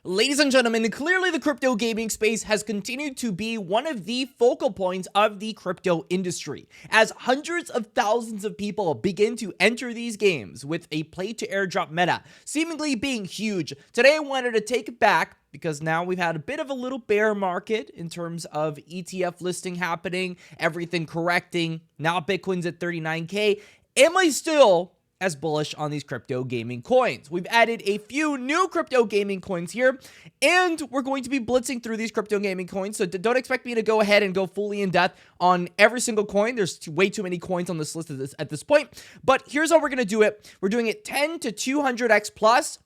Ladies and gentlemen, clearly the crypto gaming space has continued to be one of the focal points of the crypto industry, as hundreds of thousands of people begin to enter these games with a play to airdrop meta seemingly being huge. Today I wanted to take it back because now we've had a bit of a little bear market in terms of ETF listing happening, everything correcting. Now Bitcoin's at 39K. Am I still as bullish on these crypto gaming coins? We've added a few new crypto gaming coins here, and we're going to be blitzing through these crypto gaming coins, so don't expect me to go ahead and go fully in depth on every single coin. There's way too many coins on this list at this point, but here's how we're going to do it. We're doing it 10 to 200x plus,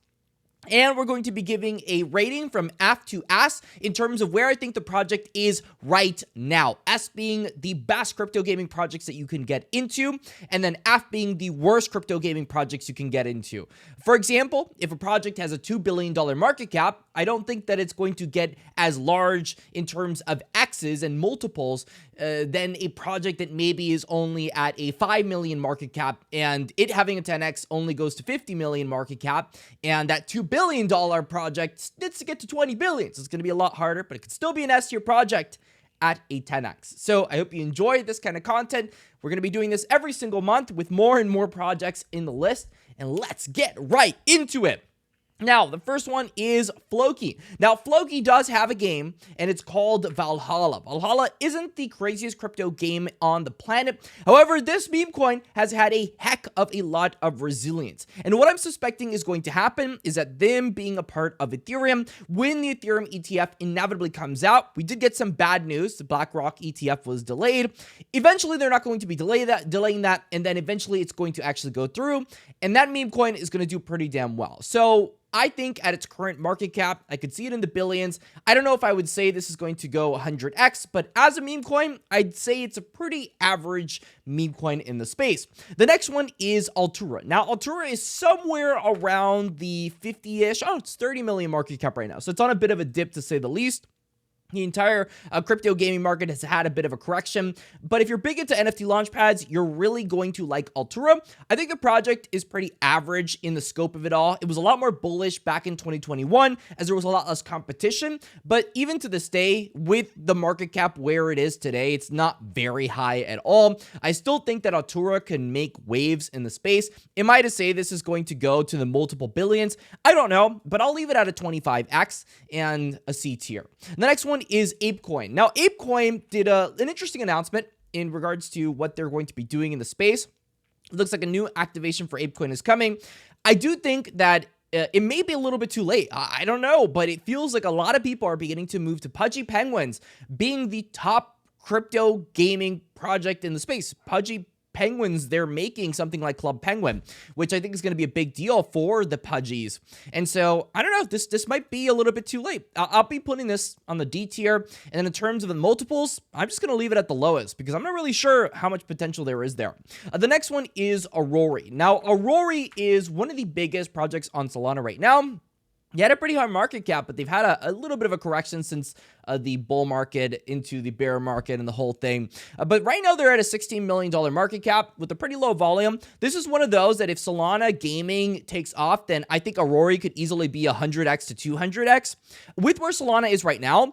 and we're going to be giving a rating from F to S in terms of where I think the project is right now. S being the best crypto gaming projects that you can get into, and then F being the worst crypto gaming projects you can get into. For example, if a project has a $2 billion market cap, I don't think that it's going to get as large in terms of X's and multiples than a project that maybe is only at a 5 million market cap, and it having a 10x only goes to 50 million market cap, and that $2 billion project needs to get to 20 billion. So it's going to be a lot harder, but it could still be an S tier project at a 10x. So I hope you enjoy this kind of content. We're going to be doing this every single month with more and more projects in the list, and let's get right into it. Now, the first one is Floki. Now, Floki does have a game, and it's called Valhalla. Valhalla isn't the craziest crypto game on the planet. However, this meme coin has had a heck of a lot of resilience. And what I'm suspecting is going to happen is that them being a part of Ethereum, when the Ethereum ETF inevitably comes out, we did get some bad news. The BlackRock ETF was delayed. Eventually, they're not going to be delaying that, and then eventually it's going to actually go through, and that meme coin is going to do pretty damn well. So I think at its current market cap, I could see it in the billions. I don't know if I would say this is going to go 100x, but as a meme coin, I'd say it's a pretty average meme coin in the space. The next one is Altura. Now, Altura is somewhere around the 50-ish, it's 30 million market cap right now. So it's on a bit of a dip to say the least. The entire crypto gaming market has had a bit of a correction, but if you're big into NFT launchpads, you're really going to like Altura. I think the project is pretty average in the scope of it all. It was a lot more bullish back in 2021 as there was a lot less competition, but even to this day, with the market cap where it is today, it's not very high at all. I still think that Altura can make waves in the space. Am I to say this is going to go to the multiple billions? I don't know, but I'll leave it at a 25x and a C tier. The next one is Apoin. Now, Apoin did an interesting announcement in regards to what they're going to be doing in the space. It looks like a new activation for Apoin is coming. I do think that it may be a little bit too late. I don't know, but it feels like a lot of people are beginning to move to Pudgy Penguins being the top crypto gaming project in the space. Pudgy Penguins, they're making something like Club Penguin, which I think is going to be a big deal for the Pudgies. And so, I don't know, this might be a little bit too late. I'll be putting this on the D tier, and then in terms of the multiples, I'm just going to leave it at the lowest because I'm not really sure how much potential there is there. The next one is Aurori. Now, Aurori is one of the biggest projects on Solana right now. They had a pretty high market cap, but they've had a little bit of a correction since the bull market into the bear market and the whole thing. But right now, they're at a $16 million market cap with a pretty low volume. This is one of those that if Solana gaming takes off, then I think Aurori could easily be 100x to 200x. With where Solana is right now,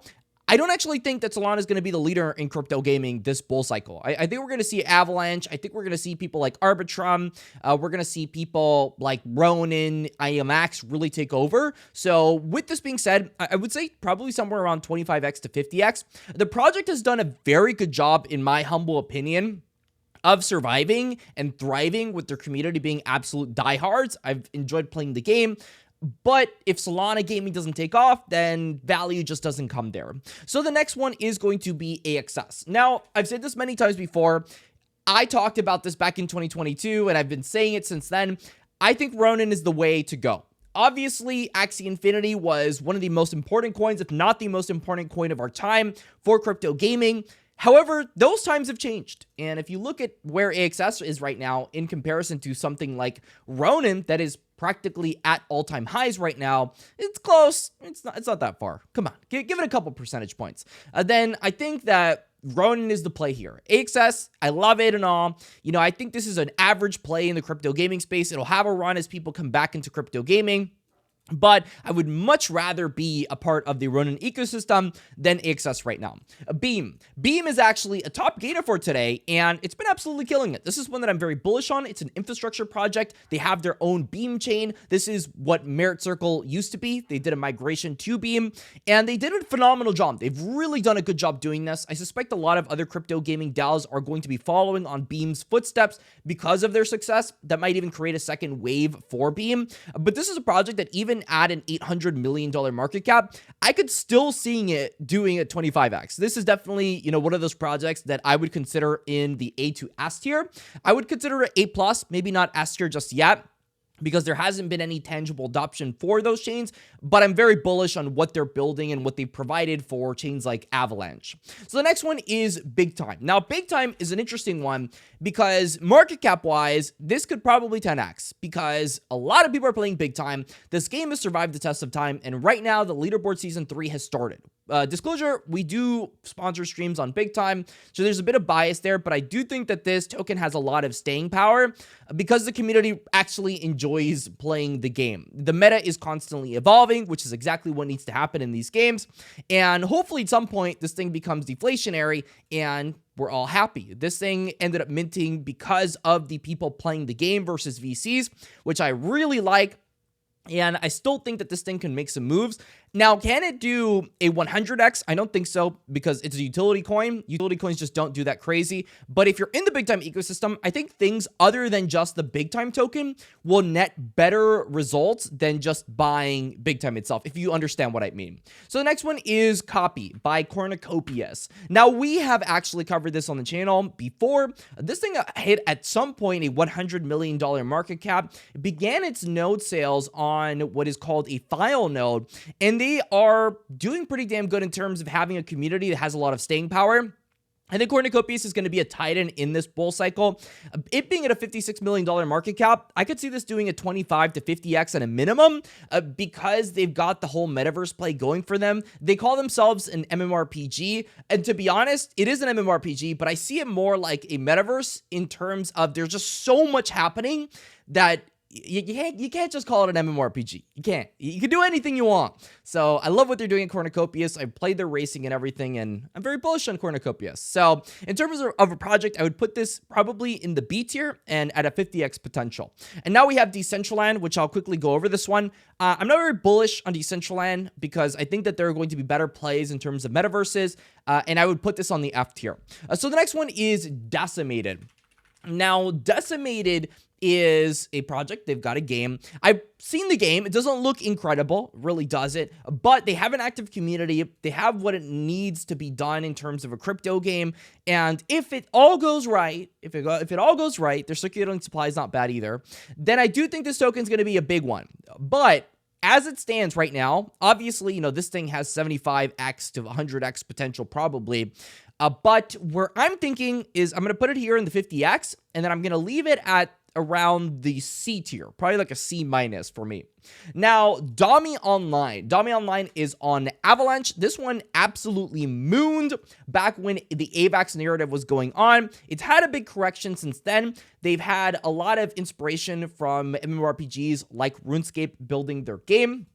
I don't actually think that Solana is going to be the leader in crypto gaming this bull cycle. I think we're going to see Avalanche. I think we're going to see people like Arbitrum. We're going to see people like Ronin, IMX really take over. So with this being said, I would say probably somewhere around 25x to 50x. The project has done a very good job, in my humble opinion, of surviving and thriving with their community being absolute diehards. I've enjoyed playing the game. But if Solana gaming doesn't take off, then value just doesn't come there. So the next one is going to be AXS. Now, I've said this many times before. I talked about this back in 2022, and I've been saying it since then. I think Ronin is the way to go. Obviously, Axie Infinity was one of the most important coins, if not the most important coin of our time for crypto gaming. However, those times have changed. And if you look at where AXS is right now in comparison to something like Ronin that is practically at all-time highs right now, it's close. It's not that far. Come on, give it a couple percentage points. Then I think that Ronin is the play here. AXS, I love it and all. You know, I think this is an average play in the crypto gaming space. It'll have a run as people come back into crypto gaming. but I would much rather be a part of the Ronin ecosystem than AXS right now. Beam is actually a top gainer for today, and it's been absolutely killing it. This is one that I'm very bullish on. It's an infrastructure project. They have their own Beam chain. This is what Merit Circle used to be. They did a migration to Beam, and they did a phenomenal job. They've really done a good job doing this. I suspect a lot of other crypto gaming DAOs are going to be following on Beam's footsteps because of their success. That might even create a second wave for Beam, but this is a project that even at an $800 million market cap, I could still seeing it doing a 25x. This is definitely, one of those projects that I would consider in the A to S tier. I would consider it A+, maybe not S tier just yet, because there hasn't been any tangible adoption for those chains, but I'm very bullish on what they're building and what they've provided for chains like Avalanche. So the next one is BigTime. Now, BigTime is an interesting one because market cap wise, this could probably 10x because a lot of people are playing BigTime. This game has survived the test of time, and right now the leaderboard season 3 has started. Disclosure, we do sponsor streams on BigTime, so there's a bit of bias there, but I do think that this token has a lot of staying power because the community actually enjoys playing the game. The meta is constantly evolving, which is exactly what needs to happen in these games, and hopefully at some point this thing becomes deflationary and we're all happy. This thing ended up minting because of the people playing the game versus VCs, which I really like. And I still think that this thing can make some moves. Now, can it do a 100x? I don't think so because it's a utility coin. Utility coins just don't do that crazy. But if you're in the BigTime ecosystem, I think things other than just the BigTime token will net better results than just buying BigTime itself, if you understand what I mean. So the next one is Copy by Cornucopias. Now, we have actually covered this on the channel before. This thing hit at some point a $100 million market cap. It began its node sales on what is called a file node, and they are doing pretty damn good in terms of having a community that has a lot of staying power. I think Cornucopias is going to be a titan in this bull cycle. It being at a $56 million market cap, I could see this doing a 25 to 50x at a minimum because they've got the whole metaverse play going for them. They call themselves an MMORPG, and to be honest, it is an MMORPG, but I see it more like a metaverse in terms of there's just so much happening that you can't just call it an MMORPG. You can't. You can do anything you want. So I love what they're doing at Cornucopias. I played their racing and everything, and I'm very bullish on Cornucopias. So in terms of a project, I would put this probably in the B tier and at a 50x potential. And now we have Decentraland, which I'll quickly go over this one. I'm not very bullish on Decentraland because I think that there are going to be better plays in terms of metaverses, and I would put this on the F tier. So the next one is Decimated. Now, Decimated is a project. They've got a game. I've seen the game. It doesn't look incredible, really doesn't, but they have an active community. They have what it needs to be done in terms of a crypto game. And if it all goes right, if it all goes right, their circulating supply is not bad either, then I do think this token is going to be a big one. But as it stands right now, obviously, this thing has 75x to 100x potential probably. But where I'm thinking is I'm going to put it here in the 50x, and then I'm going to leave it at around the C tier, probably like a C minus for me. Now, Dami Online is on Avalanche. This one absolutely mooned back when the AVAX narrative was going on. It's had a big correction since then. They've had a lot of inspiration from MMORPGs like RuneScape building their game.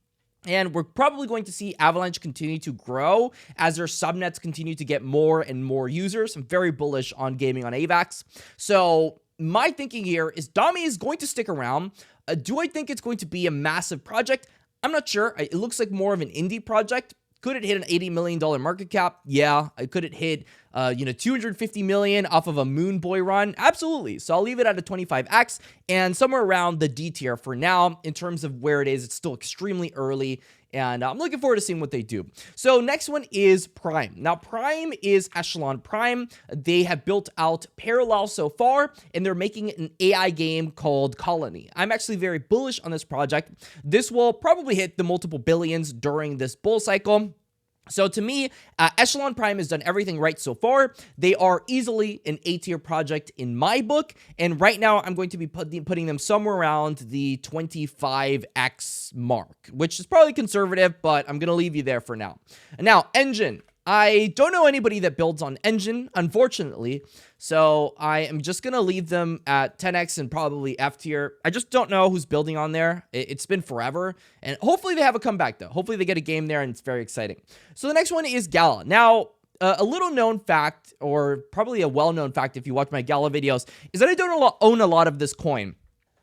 And we're probably going to see Avalanche continue to grow as their subnets continue to get more and more users. I'm very bullish on gaming on AVAX. So my thinking here is Dami is going to stick around. Do I think it's going to be a massive project? I'm not sure. It looks like more of an indie project. Could it hit an $80 million market cap? Yeah. Could it hit, $250 million off of a Moon Boy run? Absolutely. So I'll leave it at a 25x and somewhere around the D tier for now in terms of where it is. It's still extremely early, and I'm looking forward to seeing what they do. So next one is Prime. Now, Prime is Echelon Prime. They have built out Parallel so far, and they're making an AI game called Colony. I'm actually very bullish on this project. This will probably hit the multiple billions during this bull cycle. So to me, Echelon Prime has done everything right so far. They are easily an A-tier project in my book. And right now, I'm going to be putting them somewhere around the 25x mark, which is probably conservative, but I'm going to leave you there for now. Now, Engine. I don't know anybody that builds on engine, unfortunately, so I am just going to leave them at 10x and probably F tier. I just don't know who's building on there. It's been forever, and hopefully they have a comeback, though. Hopefully they get a game there, and it's very exciting. So the next one is Gala. Now, a little known fact, or probably a well-known fact if you watch my Gala videos, is that I don't own a lot of this coin.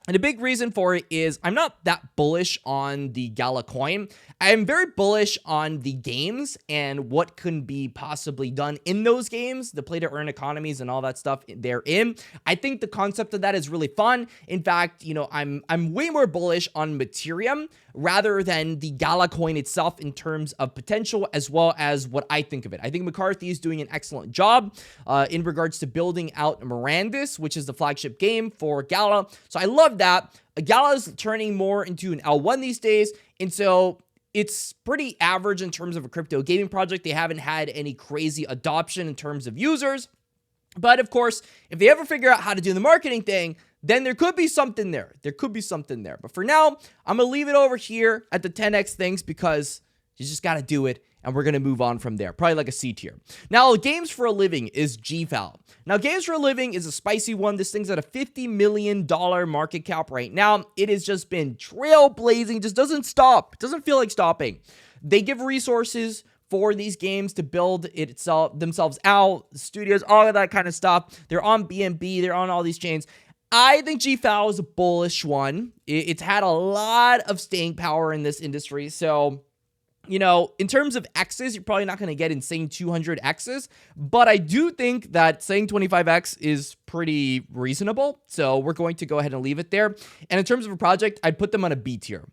And a big reason for it is I'm not that bullish on the Gala coin. I am very bullish on the games and what can be possibly done in those games, the play-to-earn economies and all that stuff therein. I think the concept of that is really fun. In fact, you know, I'm way more bullish on Materum rather than the Gala coin itself in terms of potential as well as what I think of it. I think McCarthy is doing an excellent job in regards to building out Mirand, which is the flagship game for Gala. So I love that. Gala is turning more into an L1 these days, and so it's pretty average in terms of a crypto gaming project. They haven't had any crazy adoption in terms of users. But of course, if they ever figure out how to do the marketing thing, then there could be something there. There could be something there. But for now, I'm going to leave it over here at the 10x things because you just got to do it. And we're going to move on from there. Probably like a C tier. Now, Games for a Living is GFAL. Now, Games for a Living is a spicy one. This thing's at a $50 million market cap right now. It has just been trailblazing. Just doesn't stop. It doesn't feel like stopping. They give resources for these games to build themselves out, studios, all of that kind of stuff. They're on BNB. They're on all these chains. I think GFAL is a bullish one. It's had a lot of staying power in this industry. So, you know, in terms of X's, you're probably not going to get insane 200 X's, but I do think that saying 25X is pretty reasonable. So we're going to go ahead and leave it there. And in terms of a project, I'd put them on a B tier.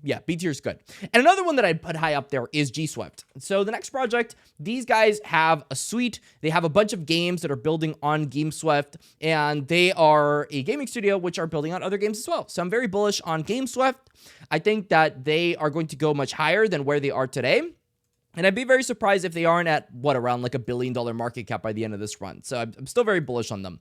Yeah, B tier is good. And another one that I'd put high up there is G Swift. So the next project, these guys have a suite. They have a bunch of games that are building on GameSwift, and they are a gaming studio which are building on other games as well. So I'm very bullish on GameSwift. I think that they are going to go much higher than where they are today. And I'd be very surprised if they aren't at, around like $1 billion market cap by the end of this run. So I'm still very bullish on them.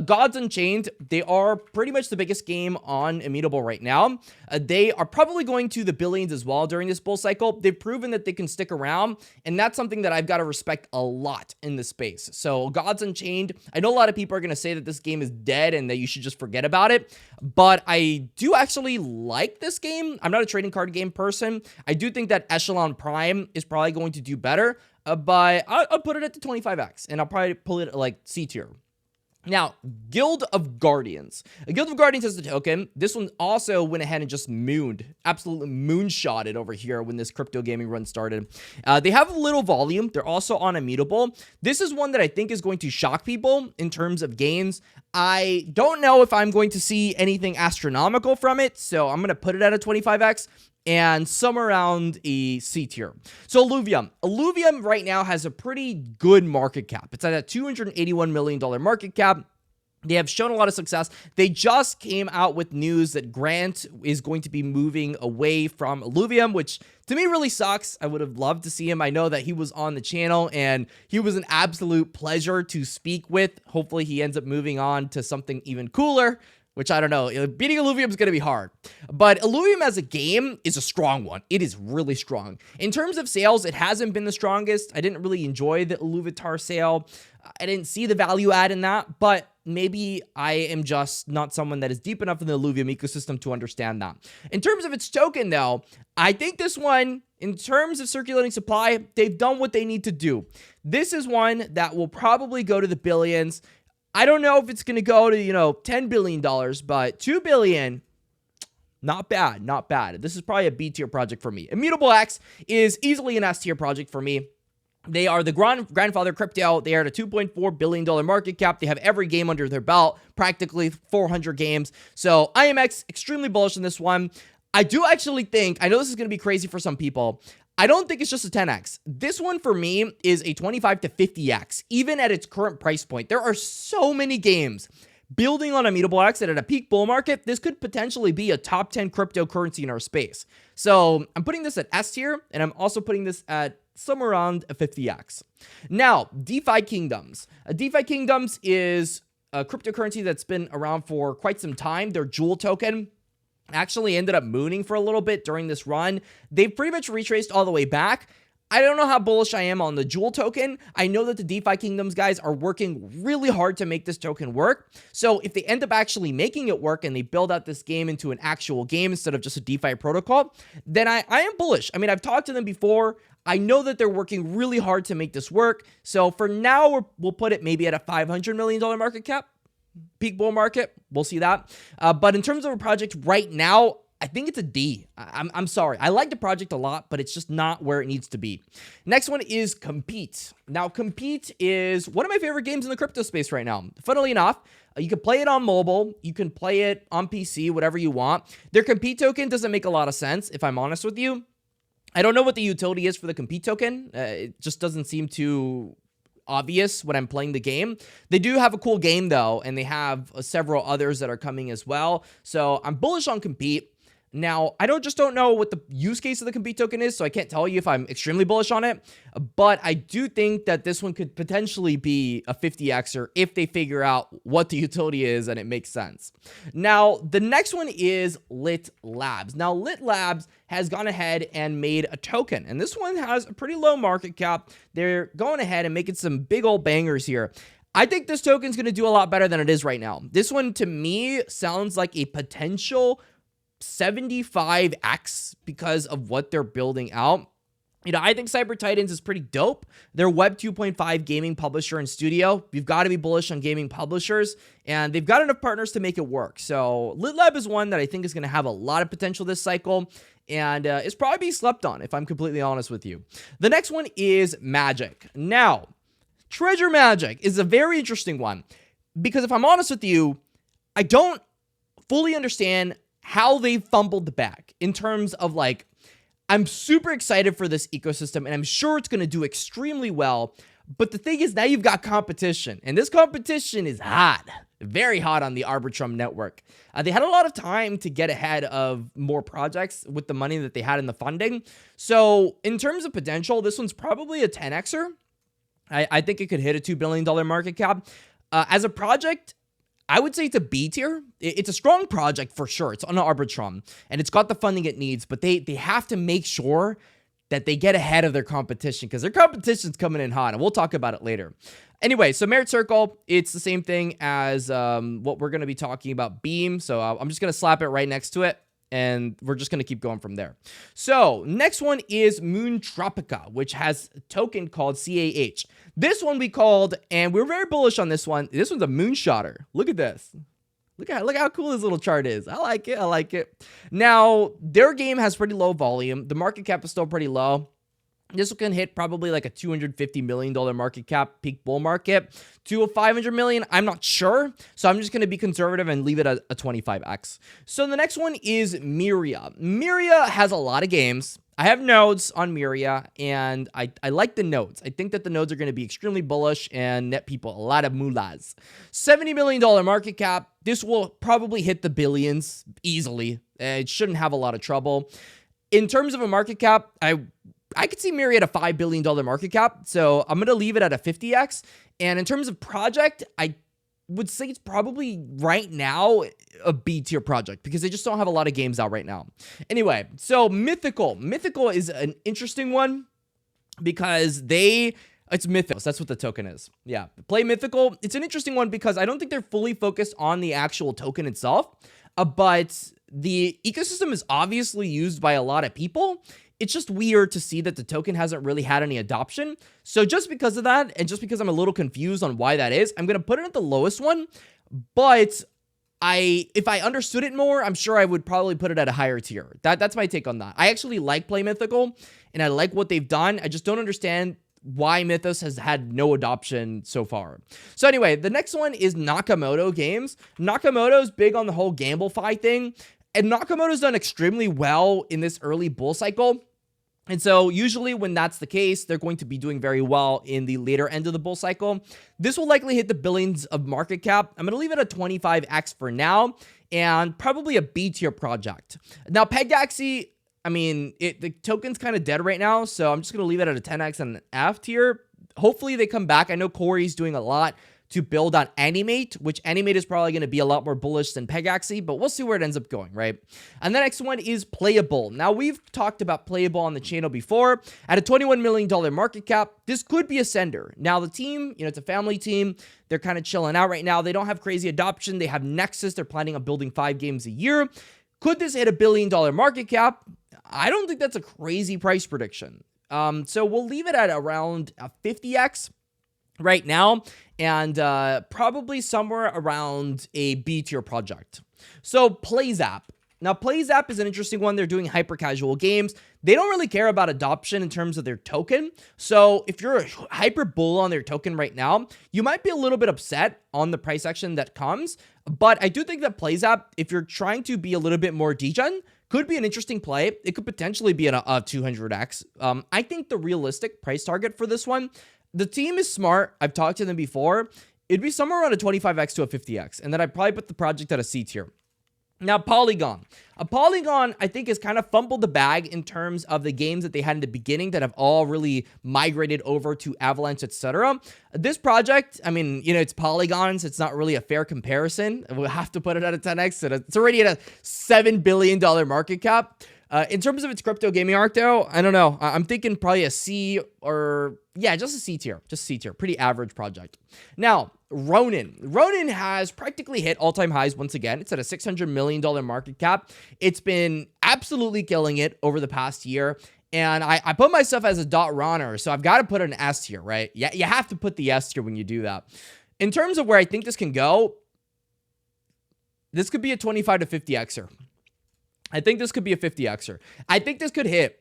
Gods Unchained, they are pretty much the biggest game on Immutable right now. They are probably going to the billions as well during this bull cycle. They've proven that they can stick around, and that's something that I've got to respect a lot in this space. So Gods Unchained, I know a lot of people are going to say that this game is dead and that you should just forget about it, but I do actually like this game. I'm not a trading card game person. I do think that Echelon Prime is probably going to do better, but I'll put it at the 25x, and I'll probably pull it at like C tier. Now, Guild of Guardians. A Guild of Guardians has the token. This one also went ahead and just absolutely moonshotted over here when this crypto gaming run started. They have a little volume. They're also on Immutable. This is one that I think is going to shock people in terms of gains. I don't know if I'm going to see anything astronomical from it, so I'm going to put it at a 25x. And somewhere around a C tier. So Alluvium right now has a pretty good market cap. It's at a $281 million market cap. They have shown a lot of success. They just came out with news that Grant is going to be moving away from Alluvium, which to me really sucks. I would have loved to see him. I know that he was on the channel and he was an absolute pleasure to speak with. Hopefully he ends up moving on to something even cooler, which I don't know. Beating Alluvium is going to be hard. But Alluvium as a game is a strong one. It is really strong. In terms of sales, it hasn't been the strongest. I didn't really enjoy the Alluvitar sale. I didn't see the value add in that, but maybe I am just not someone that is deep enough in the Alluvium ecosystem to understand that. In terms of its token, though, I think this one, in terms of circulating supply, they've done what they need to do. This is one that will probably go to the billions. I don't know if it's going to go to, $10 billion, but $2 billion, not bad, not bad. This is probably a B tier project for me. Immutable X is easily an S tier project for me. They are the grandfather crypto. They are at a $2.4 billion market cap. They have every game under their belt, practically 400 games. So IMX, extremely bullish on this one. I do actually think, I know this is going to be crazy for some people, I don't think it's just a 10x. This one for me is a 25 to 50x, even at its current price point. There are so many games building on Immutable X that at a peak bull market, this could potentially be a top 10 cryptocurrency in our space. So I'm putting this at S tier, and I'm also putting this at somewhere around a 50x. Now, DeFi Kingdoms. DeFi Kingdoms is a cryptocurrency that's been around for quite some time. Their Jewel token actually ended up mooning for a little bit during this run. They've pretty much retraced all the way back. I don't know how bullish I am on the Jewel token. I know that the DeFi Kingdoms guys are working really hard to make this token work. So if they end up actually making it work and they build out this game into an actual game instead of just a DeFi protocol, then I am bullish. I mean, I've talked to them before. I know that they're working really hard to make this work. So for now, we'll put it maybe at a $500 million market cap. Peak bull market. We'll see that. But in terms of a project right now, I think it's a D. I'm sorry. I like the project a lot, but it's just not where it needs to be. Next one is Compete. Now, Compete is one of my favorite games in the crypto space right now. Funnily enough, you can play it on mobile. You can play it on PC, whatever you want. Their Compete token doesn't make a lot of sense, if I'm honest with you. I don't know what the utility is for the Compete token. It just doesn't seem too obvious when I'm playing the game. They do have a cool game, though, and they have several others that are coming as well. So I'm bullish on Compete. Now, I don't know what the use case of the Compete token is, so I can't tell you if I'm extremely bullish on it, but I do think that this one could potentially be a 50xer if they figure out what the utility is and it makes sense. Now, the next one is litlabs. Now, litlabs has gone ahead and made a token, and this one has a pretty low market cap. They're going ahead and making some big old bangers here. I think this token's going to do a lot better than it is right now. This one, to me, sounds like a potential 75x because of what they're building out. You know, I think Cyber Titans is pretty dope. They're Web 2.5 gaming publisher and studio. You've got to be bullish on gaming publishers, and they've got enough partners to make it work. So Litlab is one that I think is going to have a lot of potential this cycle, and it's probably being slept on, if I'm completely honest with you. The next one is Magic. Now, treasuremagic is a very interesting one, because if I'm honest with you, I don't fully understand how they fumbled the bag in terms of, like, I'm super excited for this ecosystem and I'm sure it's going to do extremely well. But the thing is, now you've got competition, and this competition is hot, very hot on the Arbitrum network. They had a lot of time to get ahead of more projects with the money that they had in the funding. So in terms of potential, this one's probably a 10xer. I think it could hit a $2 billion market cap. As a project, I would say it's a B tier. It's a strong project for sure. It's on Arbitrum, and it's got the funding it needs, but they have to make sure that they get ahead of their competition, because their competition's coming in hot, and we'll talk about it later. Anyway, so Merit Circle, it's the same thing as what we're going to be talking about, Beam. So I'm just going to slap it right next to it, and we're just going to keep going from there. So next one is Moontropica, which has a token called CAH. This one we called, and we're very bullish on this one. This one's a moonshotter. Look at this. Look how cool this little chart is. I like it. I like it. Now, their game has pretty low volume. The market cap is still pretty low. This can hit probably like a $250 million market cap, peak bull market, to a $500 million. I'm not sure. So I'm just going to be conservative and leave it at a 25x. So the next one is Miria. Miria has a lot of games. I have nodes on Miria, and I like the nodes. I think that the nodes are going to be extremely bullish and net people a lot of mullahs. $70 million market cap. This will probably hit the billions easily. It shouldn't have a lot of trouble. In terms of a market cap, I could see Miria at a $5 billion market cap, so I'm going to leave it at a 50x. And in terms of project, I would say it's probably right now a B tier project, because they just don't have a lot of games out right now. Anyway, so Mythical. Mythical is an interesting one because it's Mythos. That's what the token is. Yeah, Play Mythical. It's an interesting one because I don't think they're fully focused on the actual token itself, but the ecosystem is obviously used by a lot of people. It's just weird to see that the token hasn't really had any adoption. So just because of that, and just because I'm a little confused on why that is, I'm going to put it at the lowest one. But if I understood it more, I'm sure I would probably put it at a higher tier. That's my take on that. I actually like Play Mythical, and I like what they've done. I just don't understand why Mythos has had no adoption so far. So anyway, the next one is Nakamoto Games. Nakamoto's big on the whole GambleFi thing, and Nakamoto's done extremely well in this early bull cycle. And so usually when that's the case, they're going to be doing very well in the later end of the bull cycle. This will likely hit the billions of market cap. I'm going to leave it at 25x for now, and probably a B tier project. Now, Pegaxi, I mean, the token's kind of dead right now, so I'm just going to leave it at a 10x and an F tier. Hopefully they come back. I know Corey's doing a lot to build on Animate, which Animate is probably going to be a lot more bullish than Pegaxi, but we'll see where it ends up going, right? And the next one is Playable. Now, we've talked about Playable on the channel before. At a $21 million market cap, this could be a sender. Now, the team, it's a family team. They're kind of chilling out right now. They don't have crazy adoption. They have Nexus. They're planning on building 5 games a year. Could this hit a $1 billion market cap? I don't think that's a crazy price prediction. So we'll leave it at around a 50x right now, and probably somewhere around a B tier project. So PlayZap. Now, PlayZap is an interesting one. They're doing hyper casual games. They don't really care about adoption in terms of their token. So if you're a hyper bull on their token right now, you might be a little bit upset on the price action that comes. But I do think that PlayZap, if you're trying to be a little bit more degen, could be an interesting play. It could potentially be a 200x. I think the realistic price target for this one, the team is smart. I've talked to them before. It'd be somewhere around a 25x to a 50x. And then I'd probably put the project at a C tier. Now, Polygon. Polygon, I think, has kind of fumbled the bag in terms of the games that they had in the beginning that have all really migrated over to Avalanche, etc. This project, it's Polygons. It's not really a fair comparison. We'll have to put it at a 10x. It's already at a $7 billion market cap. In terms of its crypto gaming arc, though, I don't know. I'm thinking probably a C or, yeah, just a C tier. Just C tier. Pretty average project. Now, Ronin. Ronin has practically hit all-time highs once again. It's at a $600 million market cap. It's been absolutely killing it over the past year. And I put myself as a dot runner, so I've got to put an S tier, right? Yeah, you have to put the S tier when you do that. In terms of where I think this can go, this could be a 25 to 50xer. I think this could be a 50xer. I think this could hit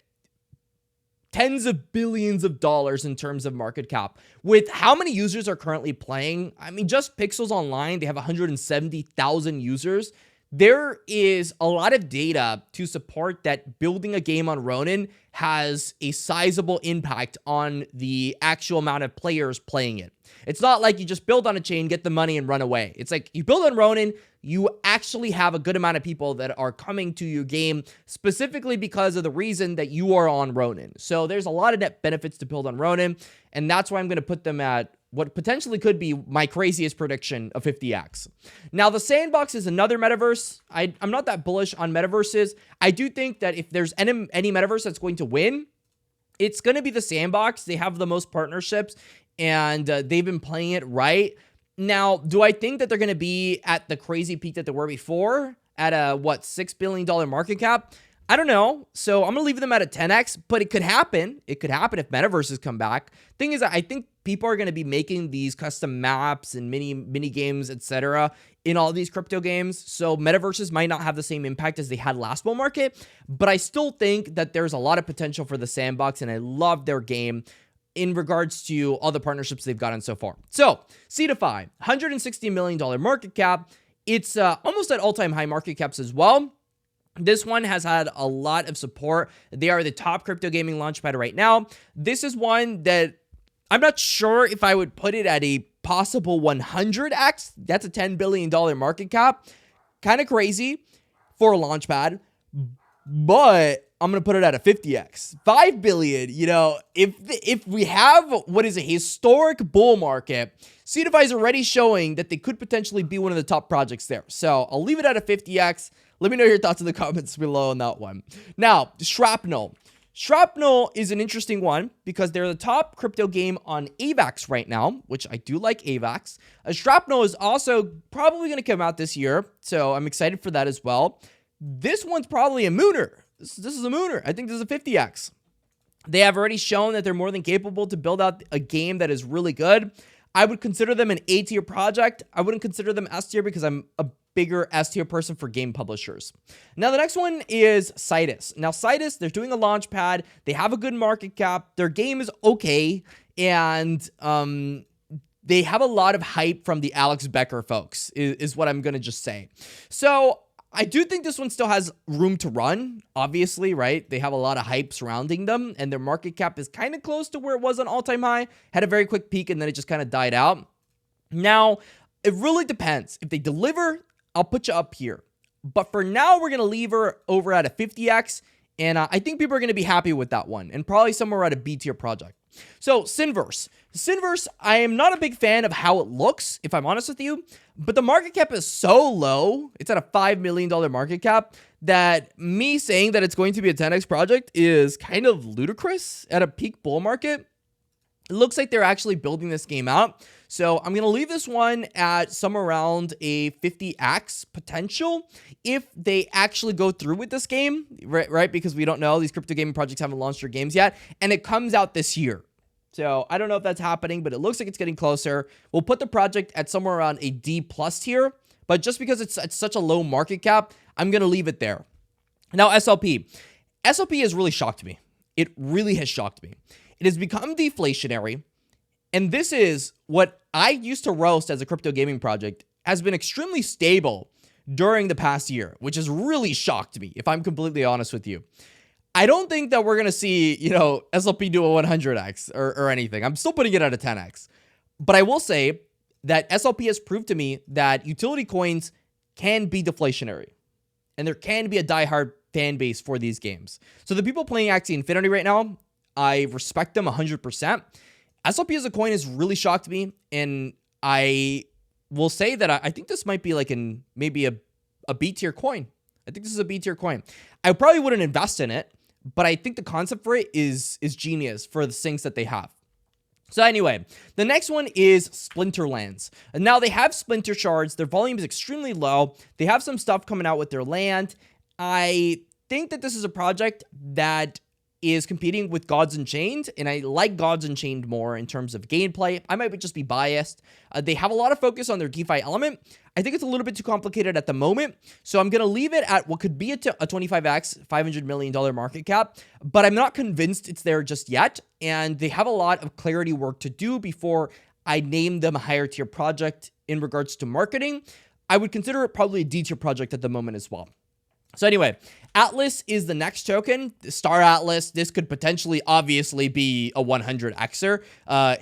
tens of billions of dollars in terms of market cap. With how many users are currently playing, just Pixels Online, they have 170,000 users. There is a lot of data to support that building a game on Ronin has a sizable impact on the actual amount of players playing it. It's not like you just build on a chain, get the money, and run away. It's like you build on Ronin, you actually have a good amount of people that are coming to your game specifically because of the reason that you are on Ronin. So there's a lot of net benefits to build on Ronin, and that's why I'm going to put them at what potentially could be my craziest prediction of 50x. Now, the Sandbox is another metaverse. I'm not that bullish on metaverses. I do think that if there's any metaverse that's going to win, it's going to be the Sandbox. They have the most partnerships, and they've been playing it right. Now, do I think that they're going to be at the crazy peak that they were before at a, $6 billion market cap? I don't know. So I'm going to leave them at a 10x, but it could happen. It could happen if metaverses come back. Thing is, I think people are going to be making these custom maps and mini games, etc. in all these crypto games. So metaverses might not have the same impact as they had last bull market, but I still think that there's a lot of potential for the Sandbox, and I love their game in regards to all the partnerships they've gotten so far. So, Cify, $160 million market cap. It's almost at all-time high market caps as well. This one has had a lot of support. They are the top crypto gaming launchpad right now. This is one that I'm not sure if I would put it at a possible 100x. That's a $10 billion market cap. Kind of crazy for a launchpad, but I'm going to put it at a 50x. 5 billion, if we have what is a historic bull market, Cify is already showing that they could potentially be one of the top projects there. So I'll leave it at a 50x. Let me know your thoughts in the comments below on that one. Now, Shrapnel. Shrapnel is an interesting one because they're the top crypto game on AVAX right now, which I do like AVAX. Shrapnel is also probably going to come out this year, so I'm excited for that as well. This one's probably a mooner. This is a mooner. I think this is a 50x. They have already shown that they're more than capable to build out a game that is really good. I would consider them an A tier project. I wouldn't consider them S tier because I'm a bigger S tier person for game publishers. Now, the next one is Citus. Now, Citus, they're doing a launch pad. They have a good market cap. Their game is okay. And they have a lot of hype from the Alex Becker folks, is what I'm going to just say. So I do think this one still has room to run, obviously, right? They have a lot of hype surrounding them, and their market cap is kind of close to where it was on all-time high. Had a very quick peak, and then it just kind of died out. Now, it really depends. If they deliver, I'll put you up here. But for now, we're going to leave her over at a 50x, and I think people are going to be happy with that one, and probably somewhere at a B tier project. So Synverse. Synverse, I am not a big fan of how it looks, if I'm honest with you, but the market cap is so low, it's at a $5 million market cap, that me saying that it's going to be a 10x project is kind of ludicrous at a peak bull market. It looks like they're actually building this game out. So I'm going to leave this one at somewhere around a 50x potential if they actually go through with this game, right? Because we don't know. These crypto gaming projects haven't launched their games yet, and it comes out this year. So I don't know if that's happening, but it looks like it's getting closer. We'll put the project at somewhere around a D+ tier, but just because it's at such a low market cap, I'm going to leave it there. Now, SLP. SLP has really shocked me. It really has shocked me. It has become deflationary, and this is what I used to roast as a crypto gaming project, has been extremely stable during the past year, which has really shocked me, if I'm completely honest with you. I don't think that we're going to see, SLP do a 100x or anything. I'm still putting it at a 10x. But I will say that SLP has proved to me that utility coins can be deflationary, and there can be a diehard fan base for these games. So the people playing Axie Infinity right now, I respect them 100%. SLP as a coin has really shocked me, and I will say that I think this might be like maybe a B tier coin. I think this is a B tier coin. I probably wouldn't invest in it, but I think the concept for it is genius for the things that they have. So anyway, the next one is Splinterlands. And now they have Splinter Shards. Their volume is extremely low. They have some stuff coming out with their land. I think that this is a project that is competing with Gods Unchained, and I like Gods Unchained more in terms of gameplay. I might just be biased. They have a lot of focus on their DeFi element. I think it's a little bit too complicated at the moment, so I'm going to leave it at what could be a 25x, $500 million market cap, but I'm not convinced it's there just yet, and they have a lot of clarity work to do before I name them a higher tier project in regards to marketing. I would consider it probably a D tier project at the moment as well. So anyway, Atlas is the next token. Star Atlas, this could potentially obviously be a 100xer.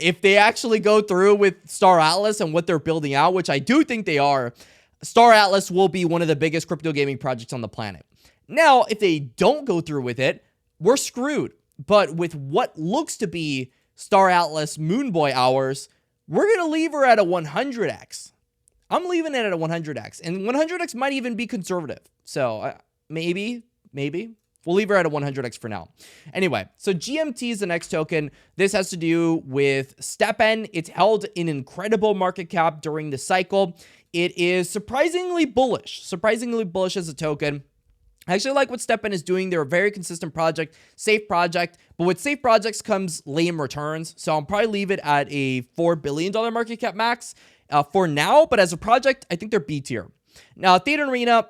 If they actually go through with Star Atlas and what they're building out, which I do think they are, Star Atlas will be one of the biggest crypto gaming projects on the planet. Now, if they don't go through with it, we're screwed. But with what looks to be Star Atlas Moonboy hours, we're going to leave her at a 100x. I'm leaving it at a 100x, and 100x might even be conservative. So maybe we'll leave her at a 100x for now. Anyway, so GMT is the next token. This has to do with Stepen. It's held in incredible market cap during the cycle. It is surprisingly bullish as a token. I actually like what Stepen is doing. They're a very consistent project, safe project, but with safe projects comes lame returns. So I'll probably leave it at a $4 billion market cap max for now, but as a project, I think they're B tier. Now, Thetan Arena,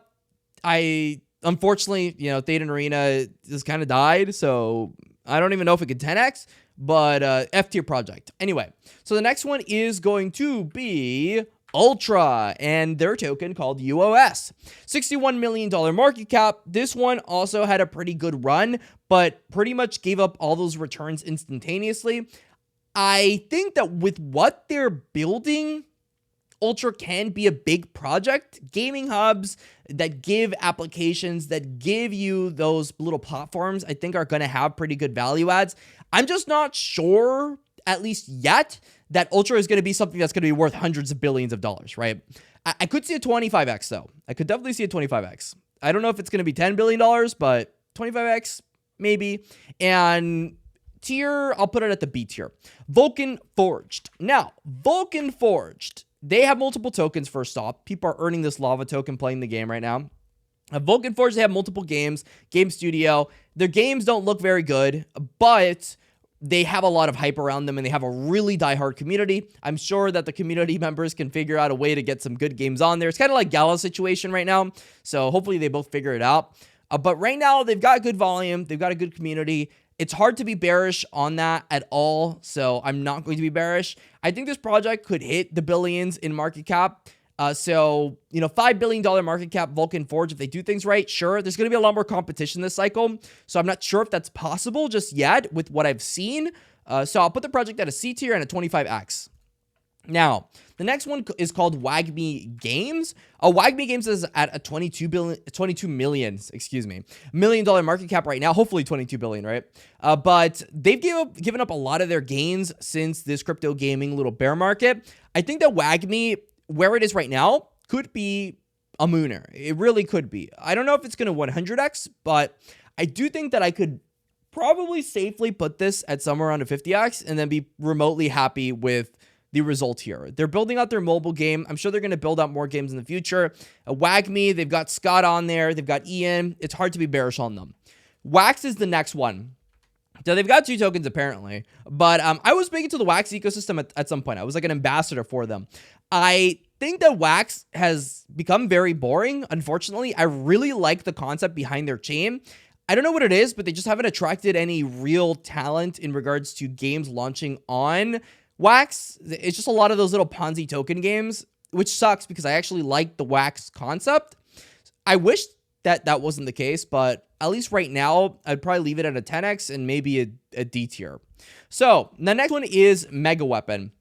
unfortunately, Thetan Arena just kind of died, so I don't even know if it could 10x, but F tier project. Anyway, so the next one is going to be Ultra and their token called UOS. $61 million market cap. This one also had a pretty good run, but pretty much gave up all those returns instantaneously. I think that with what they're building, Ultra can be a big project. Gaming hubs that give applications that give you those little platforms, I think are going to have pretty good value adds. I'm just not sure, at least yet, that Ultra is going to be something that's going to be worth hundreds of billions of dollars, right? I could see a 25x though. I could definitely see a 25x. I don't know if it's going to be $10 billion, but 25x, maybe. And tier, I'll put it at the B tier. Vulcan Forged. Now, Vulcan Forged, they have multiple tokens first off. People are earning this lava token playing the game right now. Vulcan Forge, they have multiple games, game studio. Their games don't look very good, but they have a lot of hype around them, and they have a really diehard community. I'm sure that the community members can figure out a way to get some good games on there. It's kind of like Gala situation right now, so hopefully they both figure it out. But right now, they've got good volume. They've got a good community. It's hard to be bearish on that at all, so I'm not going to be bearish. I think this project could hit the billions in market cap. $5 billion market cap Vulcan Forge, if they do things right, sure. There's going to be a lot more competition this cycle, so I'm not sure if that's possible just yet with what I've seen. So I'll put the project at a C tier and a 25x. Now, the next one is called Waggle Games. Waggle Games is at a $22 million market cap right now. Hopefully 22 billion, right? But they've given up a lot of their gains since this crypto gaming little bear market. I think that Waggle, where it is right now, could be a mooner. It really could be. I don't know if it's going to 100x, but I do think that I could probably safely put this at somewhere around a 50x and then be remotely happy with the result here. They're building out their mobile game. I'm sure they're going to build out more games in the future. Waggle, they've got Scott on there. They've got Ian. It's hard to be bearish on them. Wax is the next one. So they've got 2 tokens apparently, but I was big into the Wax ecosystem at some point. I was like an ambassador for them. I think that Wax has become very boring, unfortunately. I really like the concept behind their chain. I don't know what it is, but they just haven't attracted any real talent in regards to games launching on Wax. It's just a lot of those little Ponzi token games, which sucks because I actually like the Wax concept. I wish that that wasn't the case, but at least right now, I'd probably leave it at a 10x and maybe a D tier. So the next one is Mega Weapon.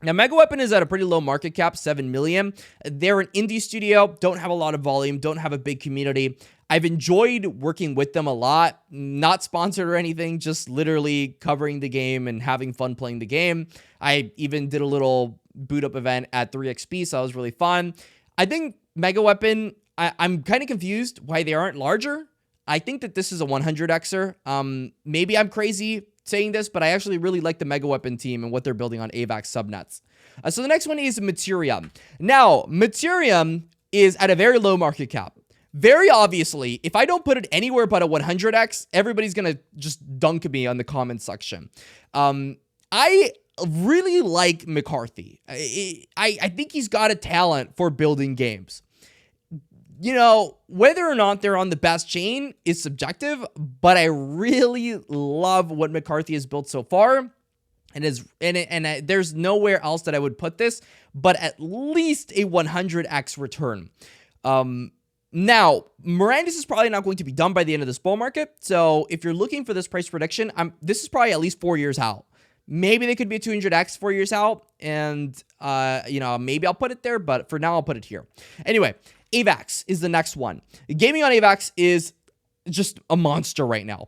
Now, Mega Weapon is at a pretty low market cap, 7 million. They're an indie studio, don't have a lot of volume, don't have a big community. I've enjoyed working with them a lot, not sponsored or anything, just literally covering the game and having fun playing the game. I even did a little boot up event at 3XP, so that was really fun. I think Mega Weapon, I'm kind of confused why they aren't larger. I think that this is a 100xer. Maybe I'm crazy saying this, but I actually really like the Mega Weapon team and what they're building on AVAX subnets. So the next one is Materum. Now, Materum is at a very low market cap. Very obviously, if I don't put it anywhere but a 100x, everybody's going to just dunk me on the comment section. I really like McCarthy. I think he's got a talent for building games. You know, whether or not they're on the best chain is subjective, but I really love what McCarthy has built so far. And there's nowhere else that I would put this, but at least a 100x return. Now, Mirand is probably not going to be done by the end of this bull market. So if you're looking for this price prediction, this is probably at least 4 years out. Maybe they could be a 200x 4 years out. And, you know, maybe I'll put it there, but for now, I'll put it here. Anyway, AVAX is the next one. Gaming on AVAX is just a monster right now.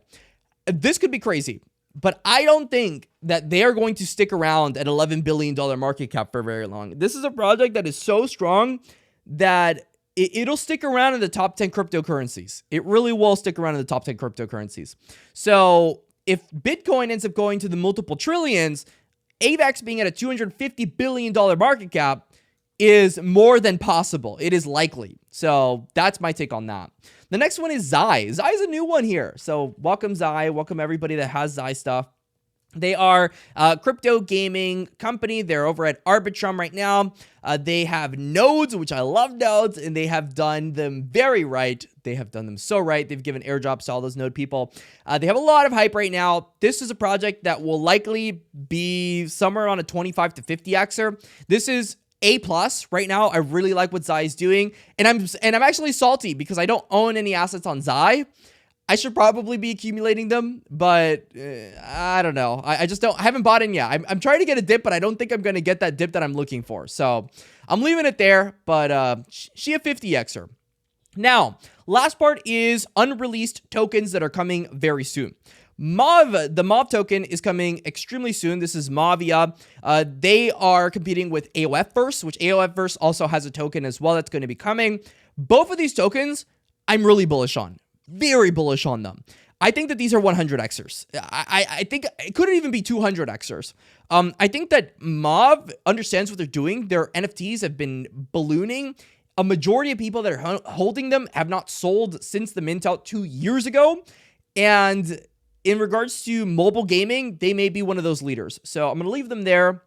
This could be crazy, but I don't think that they are going to stick around at $11 billion market cap for very long. This is a project that is so strong that it'll stick around in the top 10 cryptocurrencies. It really will stick around in the top 10 cryptocurrencies. So if Bitcoin ends up going to the multiple trillions, AVAX being at a $250 billion market cap is more than possible. It is likely. So that's my take on that. The next one is Zai. Zai is a new one here. So welcome Zai. Welcome everybody that has Zai stuff. They are a crypto gaming company. They're over at Arbitrum right now. They have nodes, which I love nodes, and they have done them very right. They have done them so right. They've given airdrops to all those node people. They have a lot of hype right now. This is a project that will likely be somewhere on a 25 to 50xer. This is A+ right now. I really like what Zai is doing, and I'm actually salty because I don't own any assets on Zai. I should probably be accumulating them, but I don't know. I just don't. I haven't bought in yet. I'm trying to get a dip, but I don't think I'm going to get that dip that I'm looking for. So I'm leaving it there, but she a 50xer. Now, last part is unreleased tokens that are coming very soon. The MOV token is coming extremely soon. This is Mavia. They are competing with AOF Verse, which AOF Verse also has a token as well that's going to be coming. Both of these tokens, I'm really bullish on. Very bullish on them. I think that these are 100xers. I think it couldn't even be 200xers. I think that MOV understands what they're doing. Their NFTs have been ballooning. A majority of people that are holding them have not sold since the mint out 2 years ago. And in regards to mobile gaming, they may be one of those leaders. So I'm going to leave them there.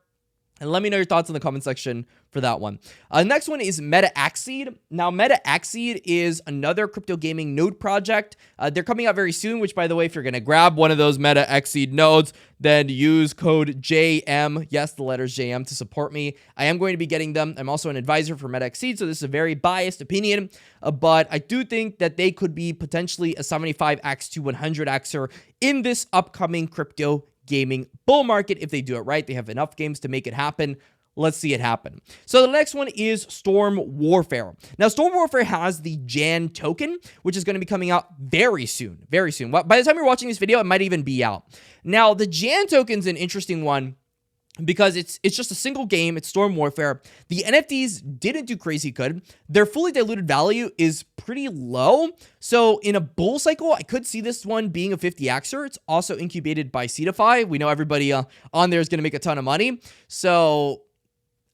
And let me know your thoughts in the comment section for that one. Next one is MetaAxeed. Now, MetaAxeed is another crypto gaming node project. They're coming out very soon, which, by the way, if you're going to grab one of those MetaAxeed nodes, then use code JM, yes, the letters JM, to support me. I am going to be getting them. I'm also an advisor for MetaAxeed, so this is a very biased opinion, but I do think that they could be potentially a 75x to 100xer in this upcoming crypto gaming bull market if they do it right. They have enough games to make it happen. Let's see it happen. So the next one is Storm Warfare. Now, Storm Warfare has the Jan token, which is going to be coming out very soon, very soon. By the time you're watching this video, it might even be out. Now, the Jan token's an interesting one because it's just a single game. It's Storm Warfare. The NFTs didn't do crazy good. Their fully diluted value is pretty low. So in a bull cycle, I could see this one being a 50xer. It's also incubated by Cify. We know everybody on there is going to make a ton of money. So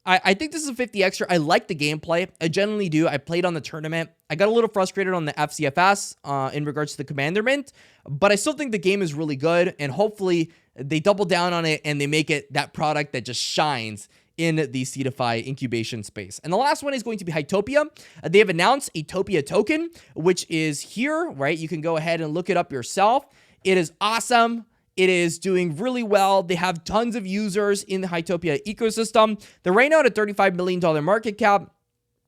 I think this is a 50xer. I like the gameplay. I generally do. I played on the tournament. I got a little frustrated on the FCFS in regards to the Commander Mint, but I still think the game is really good, and hopefully they double down on it and they make it that product that just shines in the Cify incubation space. And the last one is going to be Hytopia. They have announced a Topia token, which is here, right? You can go ahead and look it up yourself. It is awesome. It is doing really well. They have tons of users in the Hytopia ecosystem. They're right now at a $35 million market cap.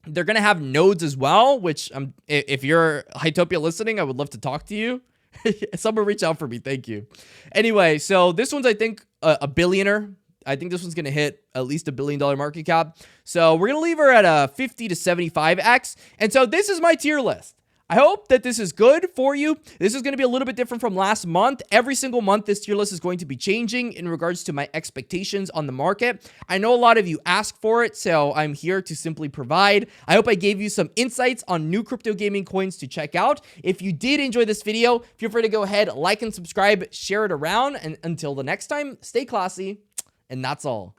They're going to have nodes as well, which if you're Hytopia listening, I would love to talk to you. Someone reach out for me. Thank you. Anyway, so this one's, I think, a billionaire. I think this one's going to hit at least $1 billion market cap. So we're going to leave her at a 50 to 75x. And so this is my tier list. I hope that this is good for you. This is going to be a little bit different from last month. Every single month, this tier list is going to be changing in regards to my expectations on the market. I know a lot of you ask for it, so I'm here to simply provide. I hope I gave you some insights on new crypto gaming coins to check out. If you did enjoy this video, feel free to go ahead, like and subscribe, share it around. And until the next time, stay classy. And that's all.